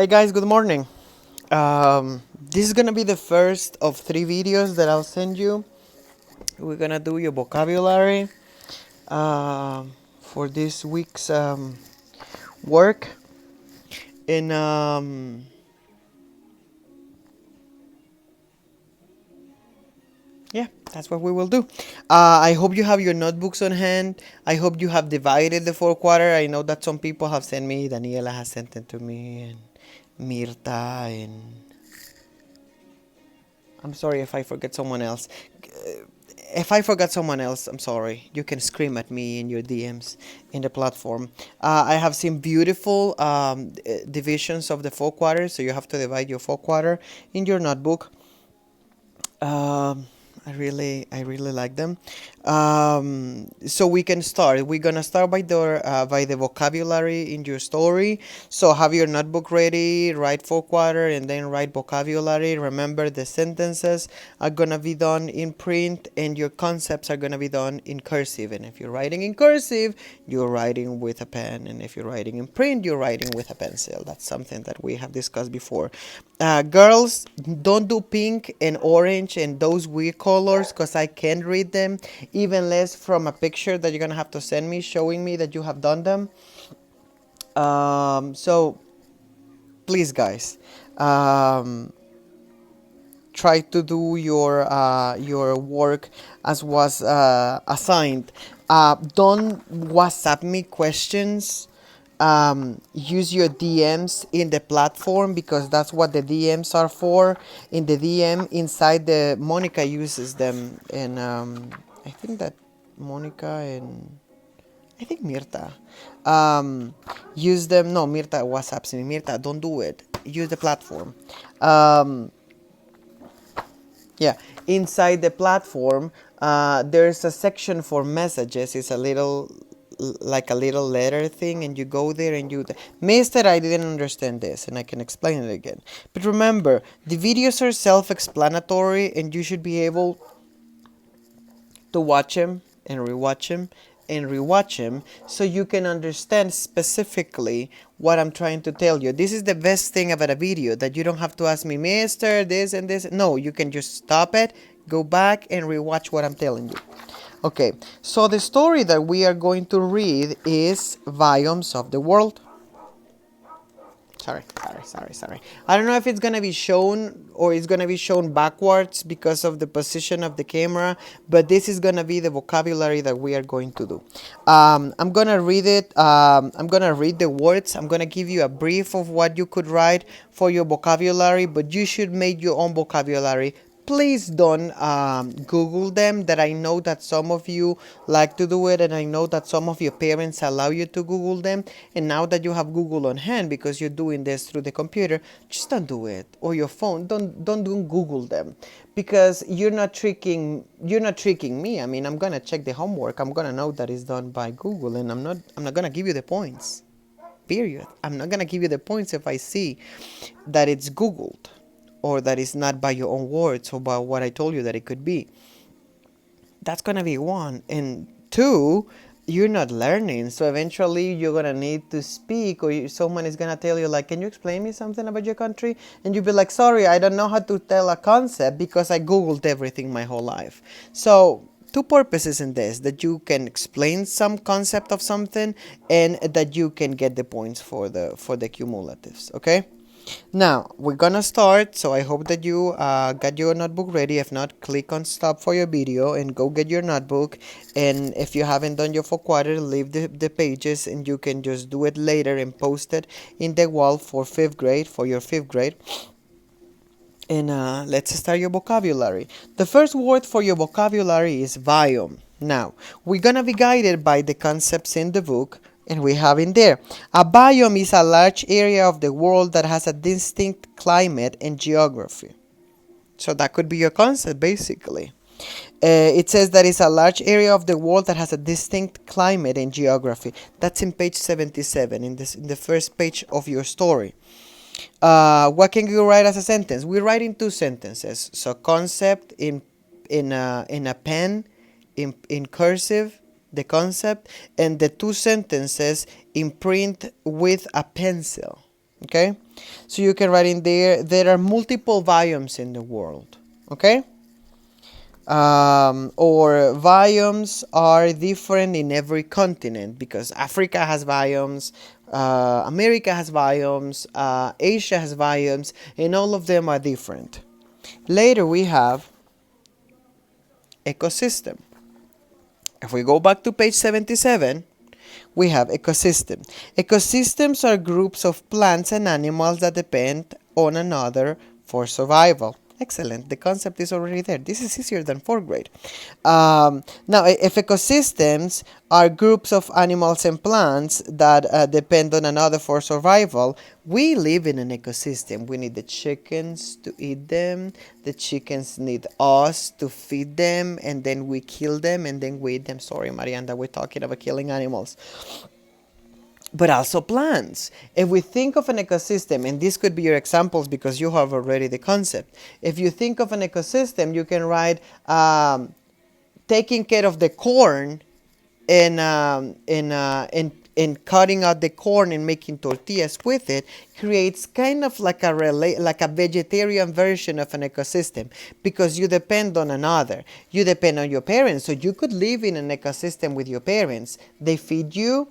Hey guys, good morning. This is gonna be the first of 3 videos that I'll send you. We're gonna do your vocabulary for this week's work. And yeah, that's what we will do. I hope you have your notebooks on hand. I hope you have divided the 4 quarter. I know that some people have sent me, Daniela has sent it to me, and Mirta, and I'm sorry if I forget someone else. If I forgot someone else, I'm sorry. You can scream at me in your DMs in the platform. I have seen beautiful divisions of the 4 quarters, so you have to divide your 4 quarter in your notebook. I really like them. So we can start. We're gonna start by the vocabulary in your story. So have your notebook ready. Write 4 quarter and then write vocabulary. Remember, the sentences are gonna be done in print and your concepts are gonna be done in cursive. And if you're writing in cursive, you're writing with a pen, and if you're writing in print, you're writing with a pencil. That's something that we have discussed before. Girls, don't do pink and orange and those weird colors because I can't read them, even less from a picture that you're gonna have to send me showing me that you have done them. So please, guys, try to do your work as was assigned. Don't WhatsApp me questions. Use your DMs in the platform because that's what the DMs are for. In the DM inside, the Monica uses them, and I think that Monica and I think Mirta use them. No, Mirta WhatsApps me. Mirta, don't do it. Use the platform. Yeah, inside the platform, there's a section for messages. It's a little, like a little letter thing, and you go there and you, Mister, I didn't understand this, and I can explain it again. But remember, the videos are self-explanatory, and you should be able to watch them and rewatch them and rewatch them so you can understand specifically what I'm trying to tell you. This is the best thing about a video, that you don't have to ask me, Mister, this and this. No, you can just stop it, go back and rewatch what I'm telling you. Okay, so the story that we are going to read is Biomes of the World. Sorry. I don't know if it's gonna be shown or it's gonna be shown backwards because of the position of the camera, but this is gonna be the vocabulary that we are going to do. I'm gonna read it. I'm gonna read the words. I'm gonna give you a brief of what you could write for your vocabulary, but you should make your own vocabulary. Please don't Google them. That I know that some of you like to do it, and I know that some of your parents allow you to Google them. And now that you have Google on hand because you're doing this through the computer, just don't do it, or your phone. Don't Google them, because you're not tricking me. I mean, I'm gonna check the homework. I'm gonna know that it's done by Google, and I'm not gonna give you the points. Period. I'm not gonna give you the points if I see that it's Googled, or that is not by your own words or by what I told you that it could be. That's gonna be one. And two, you're not learning, so eventually you're gonna need to speak, or someone is gonna tell you, like, can you explain me something about your country? And you'll be like, sorry, I don't know how to tell a concept because I Googled everything my whole life. So two purposes in this: that you can explain some concept of something, and that you can get the points for the cumulatives. Okay, now we're gonna start, so I hope that you got your notebook ready. If not, click on stop for your video and go get your notebook. And if you haven't done your 4 quarter, leave the pages, and you can just do it later and post it in the wall for 5th grade, for your 5th grade. And let's start your vocabulary. The first word for your vocabulary is biome. Now, we're gonna be guided by the concepts in the book, and we have in there, a biome is a large area of the world that has a distinct climate and geography. So that could be your concept, basically. It says that it's a large area of the world that has a distinct climate and geography. That's in page 77, in the first page of your story. What can you write as a sentence? We're writing 2 sentences. So concept in a pen, in cursive, the concept, and the 2 sentences in print with a pencil. Okay, So you can write in there are multiple biomes in the world. Okay? Or biomes are different in every continent because Africa has biomes, America has biomes, Asia has biomes, and all of them are different. Later we have ecosystem. If we go back to page 77, we have ecosystem. Ecosystems are groups of plants and animals that depend on another for survival. Excellent. The concept is already there. This is easier than fourth grade. Now, if ecosystems are groups of animals and plants that depend on another for survival, we live in an ecosystem. We need the chickens to eat them. The chickens need us to feed them, and then we kill them, and then we eat them. Sorry, Marianda, we're talking about killing animals. But also plants. If we think of an ecosystem, and this could be your examples because you have already the concept. If you think of an ecosystem, you can write taking care of the corn and cutting out the corn and making tortillas with it creates kind of like a vegetarian version of an ecosystem because you depend on another. You depend on your parents. So you could live in an ecosystem with your parents. They feed you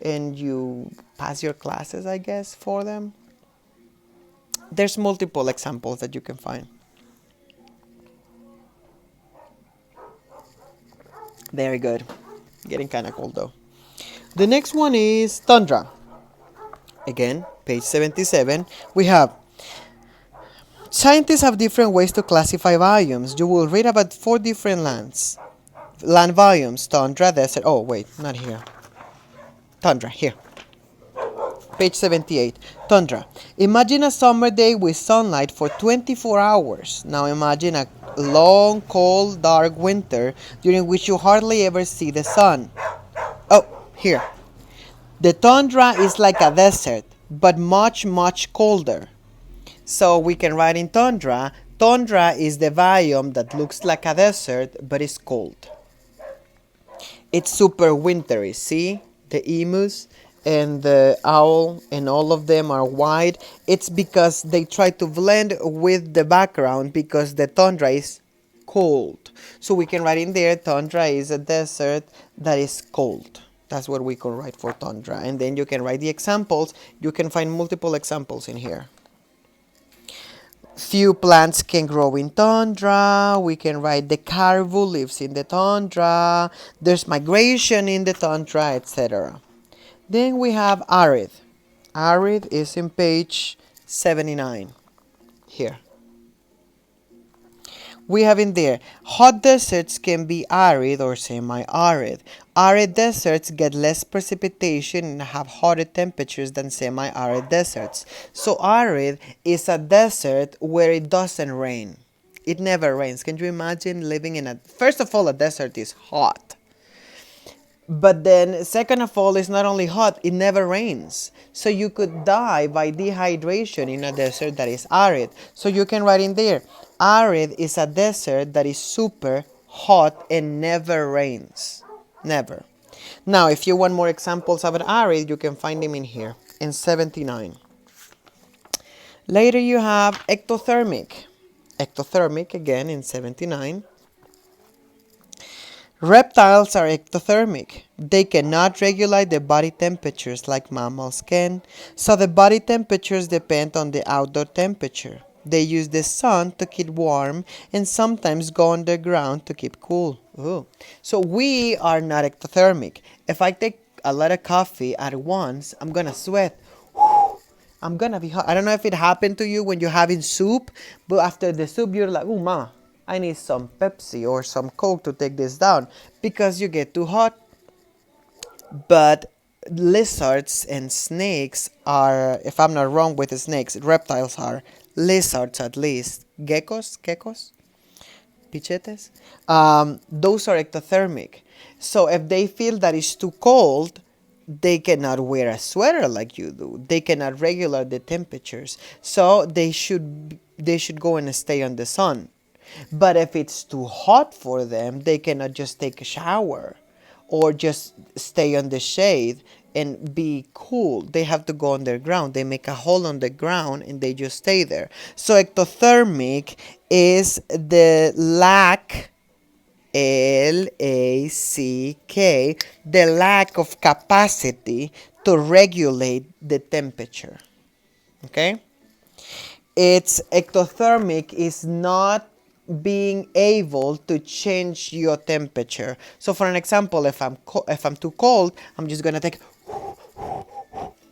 and you pass your classes, I guess, for them. There's multiple examples that you can find. Very good. Getting kind of cold though. The next one is tundra. Again, page 77. We have scientists have different ways to classify biomes. You will read about 4 different land biomes: tundra, desert. Oh wait, not here. Tundra, here. Page 78. Tundra. Imagine a summer day with sunlight for 24 hours. Now imagine a long, cold, dark winter during which you hardly ever see the sun. Oh, here. The tundra is like a desert, but much, much colder. So we can write in tundra. Tundra is the biome that looks like a desert, but is cold. It's super wintry, see? The emus and the owl and all of them are white. It's because they try to blend with the background because the tundra is cold. So we can write in there, tundra is a desert that is cold. That's what we can write for tundra. And then you can write the examples. You can find multiple examples in here. Few plants can grow in tundra. We can write the caribou lives in the tundra. There's migration in the tundra, etc. Then we have arid. Arid is in page 79. Here. We have in there, hot deserts can be arid or semi-arid. Arid deserts get less precipitation and have hotter temperatures than semi-arid deserts. So arid is a desert where it doesn't rain. It never rains. Can you imagine living in first of all, a desert is hot. But then, second of all, it's not only hot, it never rains. So you could die by dehydration in a desert that is arid. So you can write in there, arid is a desert that is super hot and never rains. Never. Now, if you want more examples of an arid, you can find them in here, in 79. Later you have ectothermic. Ectothermic, again, in 79. Reptiles are ectothermic. They cannot regulate their body temperatures like mammals can, so the body temperatures depend on the outdoor temperature. They use the sun to keep warm and sometimes go underground to keep cool. Ooh. So we are not ectothermic. If I take a lot of coffee at once, I'm gonna sweat. I'm gonna be hot. I don't know if it happened to you when you're having soup, but after the soup you're like, "Ooh, mama, I need some Pepsi or some Coke to take this down," because you get too hot. But lizards and snakes are, if I'm not wrong with the snakes, reptiles are, lizards at least, geckos, pichetes, those are ectothermic. So if they feel that it's too cold, they cannot wear a sweater like you do. They cannot regulate the temperatures. So they should go and stay on the sun. But if it's too hot for them, they cannot just take a shower or just stay on the shade and be cool, they have to go underground. They make a hole on the ground and they just stay there. So ectothermic is the lack, L-A-C-K, the lack of capacity to regulate the temperature. Okay? It's ectothermic is not being able to change your temperature. So for an example, if I'm too cold, I'm just gonna take,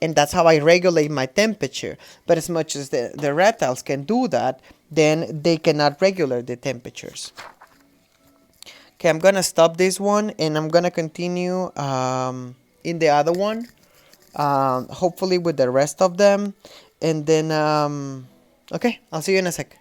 and that's how I regulate my temperature. But as much as the reptiles can do that, then they cannot regulate the temperatures. Okay, I'm gonna stop this one and I'm gonna continue in the other one, hopefully with the rest of them, and then okay, I'll see you in a sec.